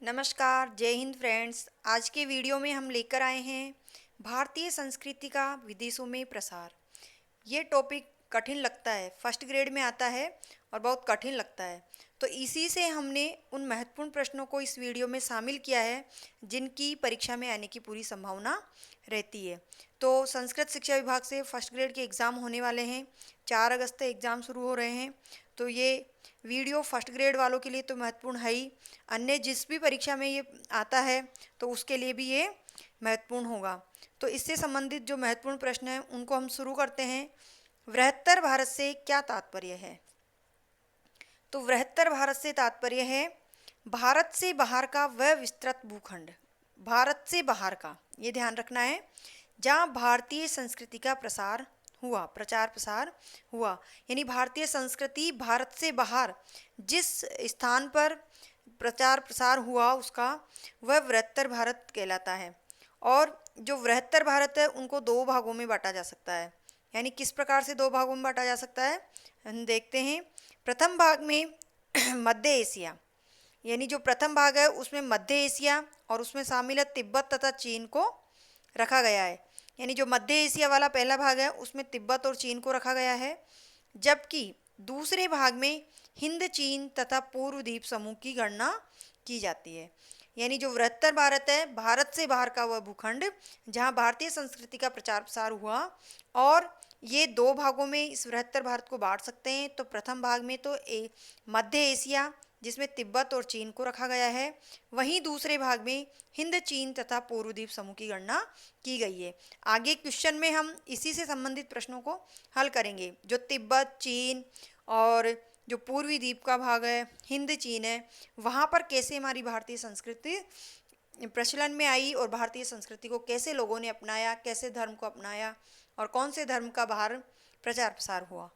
नमस्कार, जय हिंद फ्रेंड्स। आज के वीडियो में हम लेकर आए हैं भारतीय संस्कृति का विदेशों में प्रसार। ये टॉपिक कठिन लगता है, फर्स्ट ग्रेड में आता है और बहुत कठिन लगता है। तो इसी से हमने उन महत्वपूर्ण प्रश्नों को इस वीडियो में शामिल किया है जिनकी परीक्षा में आने की पूरी संभावना रहती है। तो संस्कृत शिक्षा विभाग से फर्स्ट ग्रेड के एग्ज़ाम होने वाले हैं। 4 अगस्त से एग्ज़ाम शुरू हो रहे हैं। तो ये वीडियो फर्स्ट ग्रेड वालों के लिए तो महत्वपूर्ण है ही, अन्य जिस भी परीक्षा में ये आता है तो उसके लिए भी ये महत्वपूर्ण होगा। तो इससे संबंधित जो महत्वपूर्ण प्रश्न हैं उनको हम शुरू करते हैं। वृहत्तर भारत से क्या तात्पर्य है? तो वृहत्तर भारत से तात्पर्य है भारत से बाहर का वह विस्तृत भूखंड। भारत से बाहर का, ये ध्यान रखना है, जहाँ भारतीय संस्कृति का प्रसार हुआ, प्रचार प्रसार हुआ। यानी भारतीय संस्कृति भारत से बाहर जिस स्थान पर प्रचार प्रसार हुआ उसका वह वृहत्तर भारत कहलाता है। और जो वृहत्तर भारत है उनको 2 भागों में बांटा जा सकता है। यानी किस प्रकार से 2 भागों में बांटा जा सकता है हम देखते हैं। प्रथम भाग में मध्य एशिया, यानी जो प्रथम भाग है उसमें मध्य एशिया और उसमें शामिल है तिब्बत तथा चीन को रखा गया है। यानी जो मध्य एशिया वाला पहला भाग है उसमें तिब्बत और चीन को रखा गया है, जबकि दूसरे भाग में हिंद, चीन तथा पूर्व द्वीप समूह की गणना की जाती है। यानी जो वृहत्तर भारत है, भारत से बाहर का वह भूखंड जहाँ भारतीय संस्कृति का प्रचार प्रसार हुआ। और ये 2 भागों में इस वृहत्तर भारत को बांट सकते हैं। तो प्रथम भाग में तो मध्य एशिया जिसमें तिब्बत और चीन को रखा गया है, वहीं दूसरे भाग में हिंद, चीन तथा पूर्व द्वीप समूह की गणना की गई है। आगे क्वेश्चन में हम इसी से संबंधित प्रश्नों को हल करेंगे। जो तिब्बत, चीन और जो पूर्वी द्वीप का भाग है, हिंद, चीन है, वहाँ पर कैसे हमारी भारतीय संस्कृति प्रचलन में आई और भारतीय संस्कृति को कैसे लोगों ने अपनाया, कैसे धर्म को अपनाया और कौन से धर्म का बाहर प्रचार प्रसार हुआ।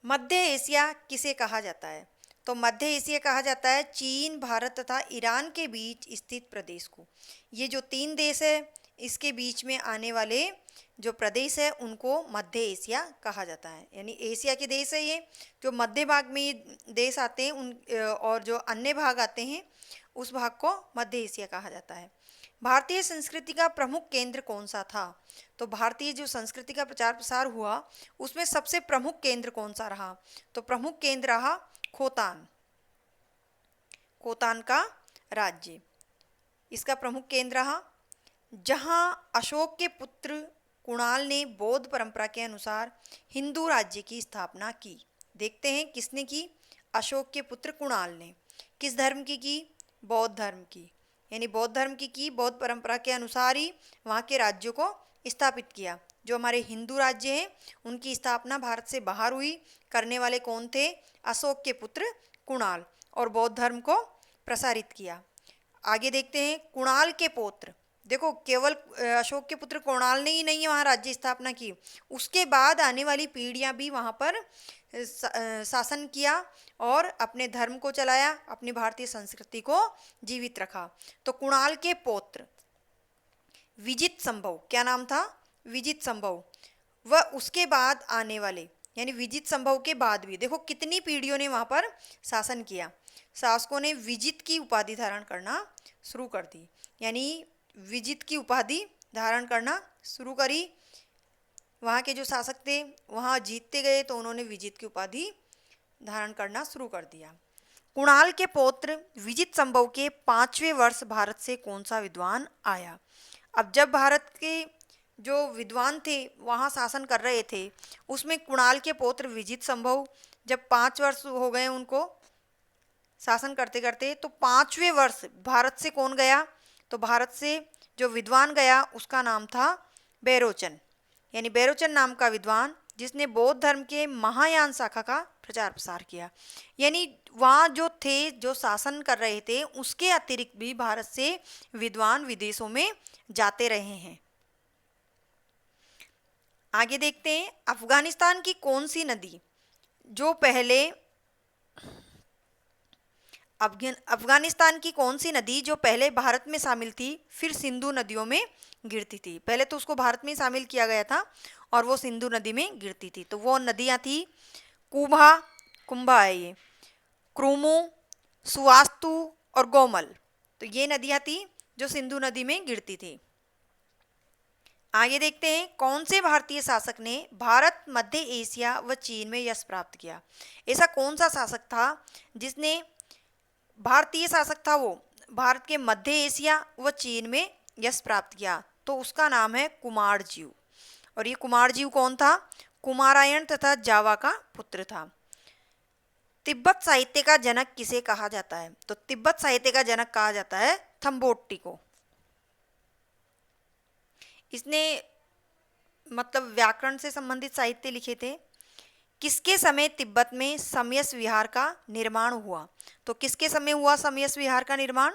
मध्य एशिया किसे कहा जाता है? तो मध्य एशिया कहा जाता है चीन, भारत तथा ईरान के बीच स्थित प्रदेश को। ये जो 3 देश है इसके बीच में आने वाले जो प्रदेश है उनको मध्य एशिया कहा जाता है। यानी एशिया के देश है ये, जो मध्य भाग में ये देश आते हैं उन और जो अन्य भाग आते हैं उस भाग को मध्य एशिया कहा जाता है। भारतीय संस्कृति का प्रमुख केंद्र कौन सा था? तो भारतीय जो संस्कृति का प्रचार प्रसार हुआ उसमें सबसे प्रमुख केंद्र कौन सा रहा? तो प्रमुख केंद्र रहा खोतान, खोतान का राज्य इसका प्रमुख केंद्र रहा, जहाँ अशोक के पुत्र कुणाल ने बौद्ध परंपरा के अनुसार हिंदू राज्य की स्थापना की। देखते हैं किसने की? अशोक के पुत्र कुणाल ने। किस धर्म की? बौद्ध धर्म की। यानी बौद्ध धर्म की बौद्ध परंपरा के अनुसार ही वहाँ के राज्यों को स्थापित किया। जो हमारे हिंदू राज्य हैं उनकी स्थापना भारत से बाहर हुई। करने वाले कौन थे? अशोक के पुत्र कुणाल, और बौद्ध धर्म को प्रसारित किया। आगे देखते हैं कुणाल के पौत्र। देखो केवल अशोक के पुत्र कुणाल ने ही नहीं वहाँ राज्य स्थापना की, उसके बाद आने वाली पीढ़ियाँ भी वहाँ पर शासन किया और अपने धर्म को चलाया, अपनी भारतीय संस्कृति को जीवित रखा। तो कुणाल के पौत्र विजित संभव, क्या नाम था? विजित संभव। वह उसके बाद आने वाले, यानी विजित संभव के बाद भी देखो कितनी पीढ़ियों ने वहाँ पर शासन किया। शासकों ने विजित की उपाधि धारण करना शुरू कर दी, यानी विजित की उपाधि धारण करना शुरू करी। वहाँ के जो शासक थे वहाँ जीतते गए तो उन्होंने विजित की उपाधि धारण करना शुरू कर दिया। कुणाल के पौत्र विजित संभव के 5वें वर्ष भारत से कौन सा विद्वान आया? अब जब भारत के जो विद्वान थे वहाँ शासन कर रहे थे उसमें कुणाल के पौत्र विजित संभव जब 5 वर्ष हो गए उनको शासन करते करते, तो 5वें वर्ष भारत से कौन गया? तो भारत से जो विद्वान गया उसका नाम था बैरोचन। यानी बैरोचन नाम का विद्वान जिसने बौद्ध धर्म के महायान शाखा का प्रचार प्रसार किया। यानी वहाँ जो थे, जो शासन कर रहे थे, उसके अतिरिक्त भी भारत से विद्वान विदेशों में जाते रहे हैं। आगे देखते हैं अफगानिस्तान की कौन सी नदी जो पहले अफगानिस्तान की कौन सी नदी जो पहले भारत में शामिल थी फिर सिंधु नदियों में गिरती थी? पहले तो उसको भारत में शामिल किया गया था और वो सिंधु नदी में गिरती थी। तो वो नदियाँ थी कुंभा है ये, क्रूमो, सुवास्तु और गोमल। तो ये नदियां थी जो सिंधु नदी में गिरती थी। आगे देखते हैं, कौन से भारतीय शासक ने भारत, मध्य एशिया व चीन में यश प्राप्त किया। ऐसा कौन सा शासक था जिसने, भारतीय शासक था वो, भारत के मध्य एशिया व चीन में यश प्राप्त किया। तो उसका नाम है कुमारजीव। और ये कुमारजीव कौन था? कुमारायण तथा जावा का पुत्र था। तिब्बत साहित्य का जनक किसे कहा जाता है? तो तिब्बत साहित्य का जनक कहा जाता है थम्बोट्टी को। इसने मतलब व्याकरण से संबंधित साहित्य लिखे थे। किसके समय तिब्बत में समयस विहार का निर्माण हुआ? तो किसके समय हुआ समयस विहार का निर्माण?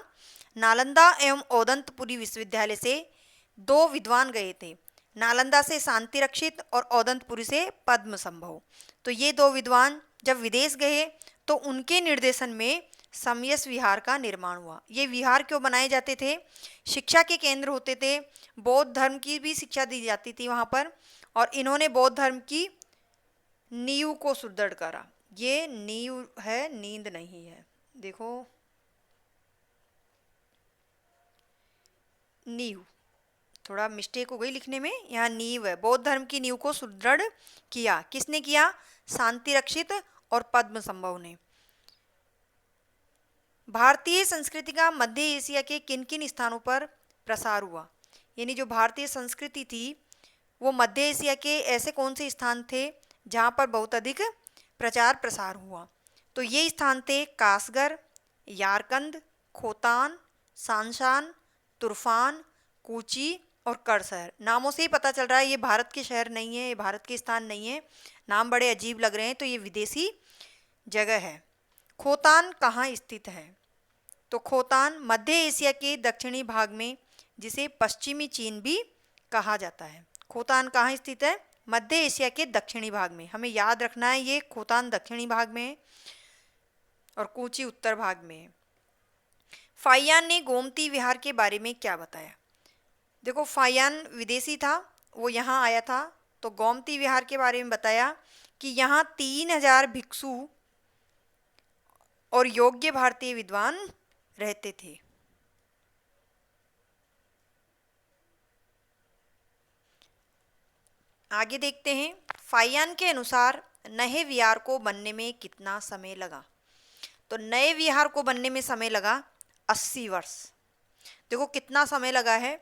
नालंदा एवं औदंतपुरी विश्वविद्यालय से दो विद्वान गए थे। नालंदा से शांति रक्षित और औदंतपुरी से पद्म संभव। तो ये दो विद्वान जब विदेश गए तो उनके निर्देशन में समयस विहार का निर्माण हुआ। ये विहार क्यों बनाए जाते थे? शिक्षा के केंद्र होते थे, बौद्ध धर्म की भी शिक्षा दी जाती थी वहाँ पर, और इन्होंने बौद्ध धर्म की नींव को सुदृढ़ करा। ये नींव है, नींद नहीं है। देखो, नींव, थोड़ा मिस्टेक हो गई लिखने में, यहाँ नींव है। बौद्ध धर्म की नींव को सुदृढ़ किया। किसने किया? शांति रक्षित और पद्म संभव ने। भारतीय संस्कृति का मध्य एशिया के किन किन स्थानों पर प्रसार हुआ? यानी जो भारतीय संस्कृति थी वो मध्य एशिया के ऐसे कौन से स्थान थे जहाँ पर बहुत अधिक प्रचार प्रसार हुआ? तो ये स्थान थे कासगढ़, यारकंद, खोतान, सांशान, तुर्फान, कूची और करसर। नामों से ही पता चल रहा है ये भारत के शहर नहीं है, ये भारत के स्थान नहीं है। नाम बड़े अजीब लग रहे हैं, तो ये विदेशी जगह है। खोतान कहाँ स्थित है? तो खोतान मध्य एशिया के दक्षिणी भाग में, जिसे पश्चिमी चीन भी कहा जाता है। खोतान कहाँ स्थित है? मध्य एशिया के दक्षिणी भाग में। हमें याद रखना है ये खोतान दक्षिणी भाग में है और कूची उत्तर भाग में है। फाहियान ने गोमती विहार के बारे में क्या बताया? देखो, फाहियान विदेशी था, वो यहाँ आया था, तो गोमती विहार के बारे में बताया कि यहाँ 3000 भिक्षु और योग्य भारतीय विद्वान रहते थे। आगे देखते हैं, फाहियान के अनुसार नए विहार को बनने में कितना समय लगा? तो नए विहार को बनने में समय लगा 80 वर्ष। देखो कितना समय लगा है।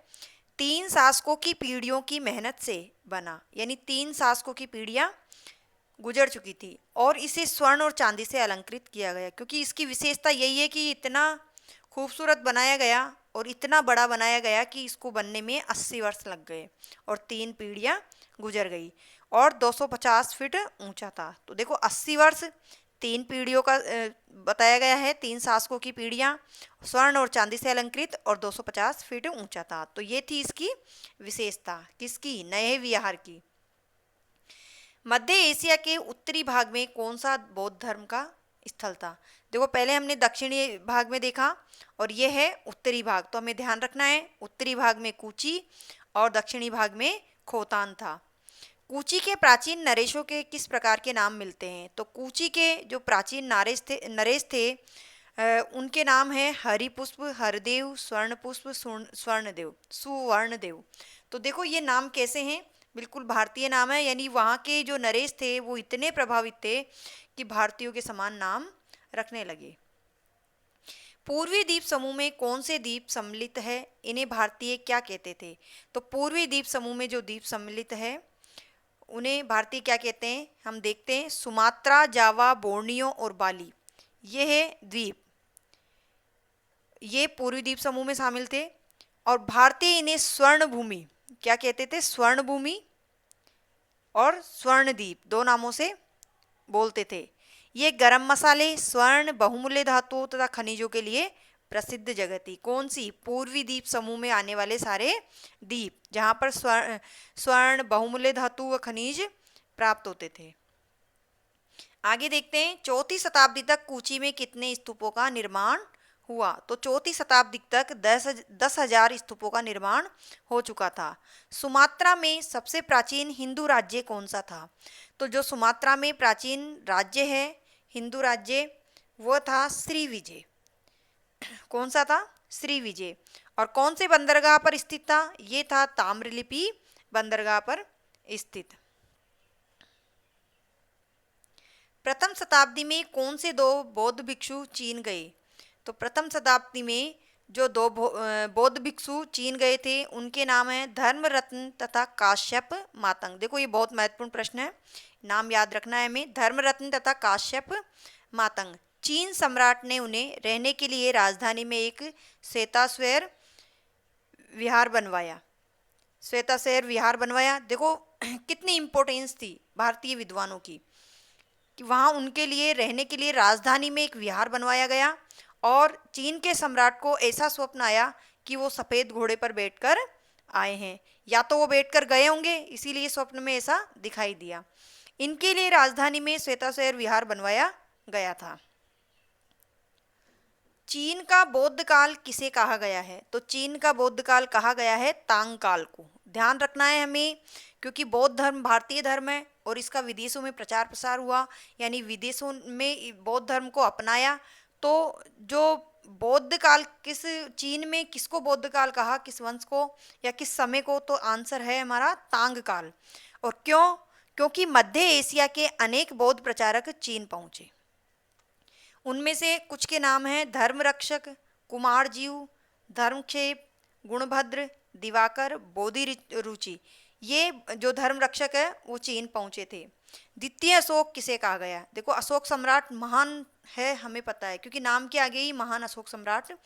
3 शासकों की पीढ़ियों की मेहनत से बना, यानी 3 शासकों की पीढ़ियां गुजर चुकी थी, और इसे स्वर्ण और चांदी से अलंकृत किया गया, क्योंकि इसकी विशेषता यही है कि इतना खूबसूरत बनाया गया और इतना बड़ा बनाया गया कि इसको बनने में 80 वर्ष लग गए और 3 पीढ़ियां गुजर गई, और 250 फीट ऊंचा था। तो देखो 80 वर्ष, 3 पीढ़ियों का बताया गया है, 3 शासकों की पीढ़ियां, स्वर्ण और चांदी से अलंकृत और 250 फीट ऊंचा था। तो ये थी इसकी विशेषता, किसकी? नए विहार की। मध्य एशिया के उत्तरी भाग में कौन सा बौद्ध धर्म का स्थल था? देखो पहले हमने दक्षिणी भाग में देखा और ये है उत्तरी भाग, तो हमें ध्यान रखना है उत्तरी भाग में कूची और दक्षिणी भाग में खोतान था। कूची के प्राचीन नरेशों के किस प्रकार के नाम मिलते हैं? तो कूची के जो प्राचीन नरेश थे उनके नाम है हरिपुष्प, हरदेव, स्वर्णपुष्प, स्वर्णदेव, सुवर्णदेव। तो देखो ये नाम कैसे हैं? बिल्कुल भारतीय नाम है, यानी वहाँ के जो नरेश थे वो इतने प्रभावित थे कि भारतीयों के समान नाम रखने लगे। पूर्वी द्वीप समूह में कौन से द्वीप सम्मिलित है? इन्हें भारतीय क्या कहते थे? तो पूर्वी द्वीप समूह में जो द्वीप सम्मिलित है उन्हें भारतीय क्या कहते हैं? हम देखते हैं, सुमात्रा, जावा, बोर्नियो और बाली, ये है द्वीप, ये पूर्वी द्वीप समूह में शामिल थे। और भारतीय इन्हें स्वर्ण भूमि क्या कहते थे? स्वर्ण भूमि और स्वर्णद्वीप, दो नामों से बोलते थे। ये गरम मसाले, स्वर्ण, बहुमूल्य धातुओं तथा खनिजों के लिए प्रसिद्ध जगह थी। कौन सी? पूर्वी द्वीप समूह में आने वाले सारे द्वीप जहाँ पर स्वर्ण, बहुमूल्य धातु व खनिज प्राप्त होते थे। आगे देखते हैं, 4वीं शताब्दी तक कूची में कितने स्तूपों का निर्माण हुआ? तो 4वीं शताब्दी तक 10,000 स्तूपों का निर्माण हो चुका था। सुमात्रा में सबसे प्राचीन हिंदू राज्य कौन सा था? तो जो सुमात्रा में प्राचीन राज्य है, हिंदू राज्य, वो था श्री विजय। कौन सा था? श्री विजय। और कौन से बंदरगाह पर स्थित था? ये था ताम्रलिप्ति बंदरगाह पर स्थित। प्रथम शताब्दी में कौन से दो बौद्ध भिक्षु चीन गए? तो प्रथम शताब्दी में जो दो बौद्ध भिक्षु चीन गए थे उनके नाम है धर्मरत्न तथा काश्यप मातंग। देखो ये बहुत महत्वपूर्ण प्रश्न है, नाम याद रखना है हमें। धर्मरत्न तथा काश्यप मातंग। चीन सम्राट ने उन्हें रहने के लिए राजधानी में एक श्वेताश्वैर विहार बनवाया। श्वेताश्वैर विहार बनवाया। देखो कितनी इंपॉर्टेंस थी भारतीय विद्वानों की कि वहाँ उनके लिए रहने के लिए राजधानी में एक विहार बनवाया गया। और चीन के सम्राट को ऐसा स्वप्न आया कि वो सफ़ेद घोड़े पर बैठकर आए हैं, या तो वो बैठकर गए होंगे इसीलिए स्वप्न में ऐसा दिखाई दिया। इनके लिए राजधानी में श्वेताश्वैर विहार बनवाया गया था। चीन का बौद्ध काल किसे कहा गया है? तो चीन का बौद्ध काल कहा गया है तांग काल को। ध्यान रखना है हमें, क्योंकि बौद्ध धर्म भारतीय धर्म है और इसका विदेशों में प्रचार प्रसार हुआ, यानी विदेशों में बौद्ध धर्म को अपनाया। तो जो बौद्ध काल किस चीन में किसको बौद्ध काल कहा, किस वंश को या किस समय को? तो आंसर है हमारा तांग काल। और क्यों? क्योंकि मध्य एशिया के अनेक बौद्ध प्रचारक चीन पहुंचे। उनमें से कुछ के नाम हैं धर्मरक्षक, कुमारजीव, धर्मक्षेप, गुणभद्र, दिवाकर, बोधि रुचि। ये जो धर्मरक्षक है वो चीन पहुंचे थे। द्वितीय अशोक किसे कहा गया? देखो अशोक सम्राट महान है, हमें पता है, क्योंकि नाम के आगे ही महान अशोक सम्राट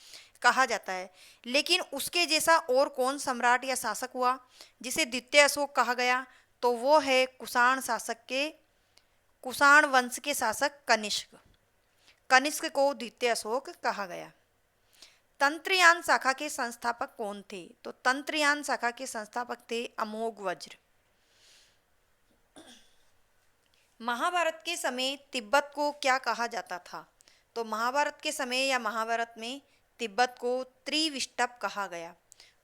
कहा जाता है। लेकिन उसके जैसा और कौन सम्राट या शासक हुआ जिसे द्वितीय अशोक कहा गया? तो वो है कुषाण वंश के शासक कनिष्क। कनिष्क को द्वितीय अशोक कहा गया। तंत्रयान शाखा के संस्थापक कौन थे? तो तंत्रयान शाखा के संस्थापक थे अमोघ वज्र। महाभारत के समय तिब्बत को क्या कहा जाता था? तो महाभारत के समय या महाभारत में तिब्बत को त्रिविष्टप कहा गया।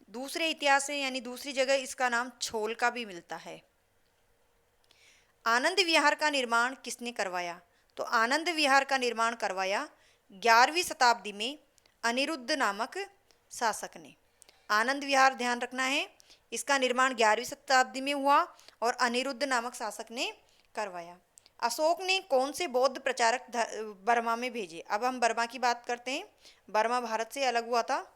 दूसरे इतिहास से यानी दूसरी जगह इसका नाम छोल का भी मिलता है। आनंद विहार का निर्माण किसने करवाया? तो आनंद विहार का निर्माण करवाया 11वीं शताब्दी में अनिरुद्ध नामक शासक ने। आनंद विहार ध्यान रखना है, इसका निर्माण 11वीं शताब्दी में हुआ और अनिरुद्ध नामक शासक ने करवाया। अशोक ने कौन से बौद्ध प्रचारक बर्मा में भेजे? अब हम बर्मा की बात करते हैं। बर्मा भारत से अलग हुआ था।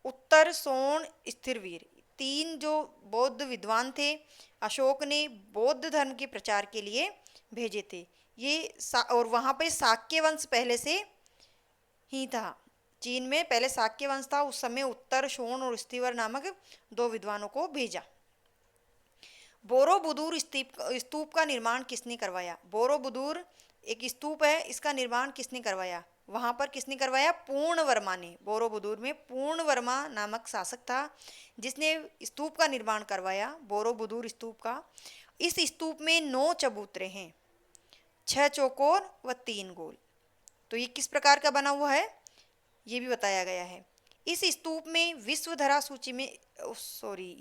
उत्तर सोन स्थिरवीर, 3 जो बौद्ध विद्वान थे अशोक ने बौद्ध धर्म के प्रचार के लिए भेजे थे। और वहाँ पे शाक्य वंश पहले से ही था। चीन में पहले शाक्य वंश था, उस समय उत्तर शोण और स्थिवर नामक 2 विद्वानों को भेजा। बोरोबुदुर स्तूप का निर्माण किसने करवाया? बोरोबुदुर एक स्तूप है, इसका निर्माण किसने करवाया? वहाँ पर किसने करवाया? पूर्णवर्मा ने। बोरोबुदुर में पूर्णवर्मा नामक शासक था जिसने स्तूप का निर्माण करवाया, बोरोबुदुर स्तूप का। इस स्तूप में 9 चबूतरे हैं, 6 चौकोर व 3 गोल। तो ये किस प्रकार का बना हुआ है ये भी बताया गया है। इस स्तूप में विश्वधरा सूची में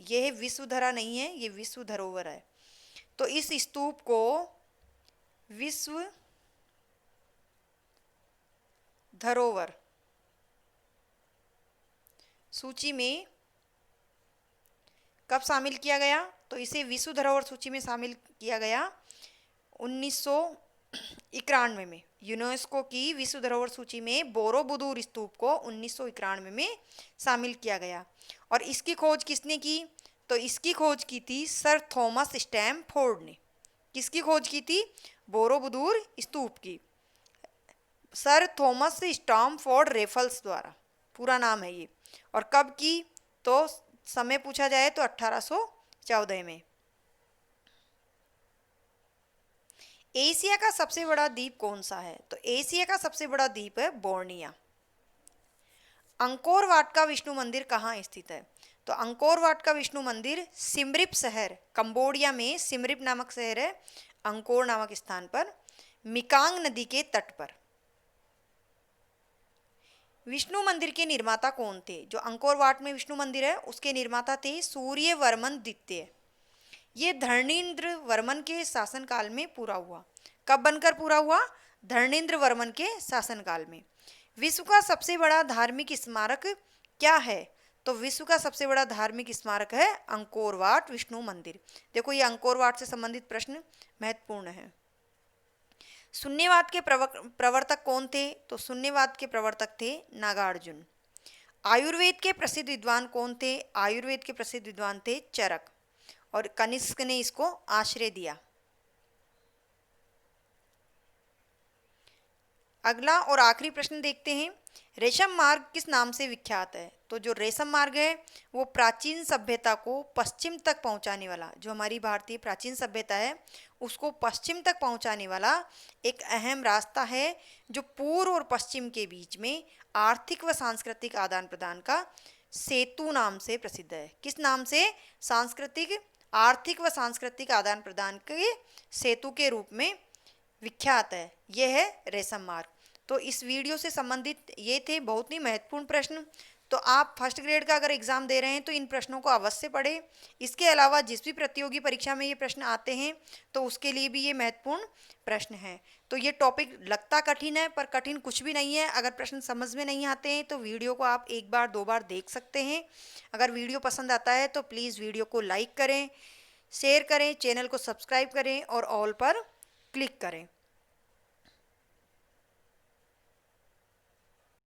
ये है विश्वधरा नहीं है, ये विश्व धरोहर है। तो इस स्तूप को विश्व धरोहर सूची में कब शामिल किया गया? तो इसे विश्व धरोहर सूची में शामिल किया गया 1991 में। यूनेस्को की विश्व धरोहर सूची में बोरोबुदुर स्तूप को 1991 में शामिल किया गया। और इसकी खोज किसने की? तो इसकी खोज की थी सर थॉमस स्टैमफोर्ड ने। किसकी खोज की थी? बोरोबुदुर स्तूप की सर थॉमस स्टैमफोर्ड रेफल्स द्वारा, पूरा नाम है ये। और कब की? तो समय पूछा जाए तो 1814 में। एशिया का सबसे बड़ा द्वीप कौन सा है? तो एशिया का सबसे बड़ा द्वीप है बोर्निया। अंकोर वाट का विष्णु मंदिर कहाँ स्थित है? तो अंकोर वाट का विष्णु मंदिर सिमरिप शहर, कंबोडिया में सिमरिप नामक शहर है, अंकोर नामक स्थान पर, मिकांग नदी के तट पर। विष्णु मंदिर के निर्माता कौन थे? जो अंकोर वाट में विष्णु मंदिर है उसके निर्माता थे सूर्यवर्मन द्वितीय। ये धरणीन्द्र वर्मन के शासनकाल में पूरा हुआ। कब बनकर पूरा हुआ? धर्मेंद्र वर्मन के शासनकाल में। विश्व का सबसे बड़ा धार्मिक स्मारक क्या है? तो विश्व का सबसे बड़ा धार्मिक स्मारक है अंकोर वाट विष्णु मंदिर। देखो ये अंकोर वाट से संबंधित प्रश्न महत्वपूर्ण है। शून्यवाद के प्रवर्तक कौन थे? तो शून्यवाद के प्रवर्तक थे नागार्जुन। आयुर्वेद के प्रसिद्ध विद्वान कौन थे? आयुर्वेद के प्रसिद्ध विद्वान थे चरक, और कनिष्क ने इसको आश्रय दिया। अगला और आखिरी प्रश्न देखते हैं, रेशम मार्ग किस नाम से विख्यात है? तो जो रेशम मार्ग है वो प्राचीन सभ्यता को पश्चिम तक पहुंचाने वाला, जो हमारी भारतीय प्राचीन सभ्यता है उसको पश्चिम तक पहुंचाने वाला एक अहम रास्ता है, जो पूर्व और पश्चिम के बीच में आर्थिक व सांस्कृतिक आदान प्रदान का सेतु नाम से प्रसिद्ध है। किस नाम से? आर्थिक व सांस्कृतिक आदान प्रदान के सेतु के रूप में विख्यात है। यह है रेशम मार्ग। तो इस वीडियो से संबंधित ये थे बहुत ही महत्वपूर्ण प्रश्न। तो आप फर्स्ट ग्रेड का अगर एग्ज़ाम दे रहे हैं तो इन प्रश्नों को अवश्य पढ़ें। इसके अलावा जिस भी प्रतियोगी परीक्षा में ये प्रश्न आते हैं तो उसके लिए भी ये महत्वपूर्ण प्रश्न हैं। तो ये टॉपिक लगता कठिन है, पर कठिन कुछ भी नहीं है। अगर प्रश्न समझ में नहीं आते हैं तो वीडियो को आप एक बार दो बार देख सकते हैं। अगर वीडियो पसंद आता है तो प्लीज़ वीडियो को लाइक करें, शेयर करें, चैनल को सब्सक्राइब करें और ऑल पर क्लिक करें।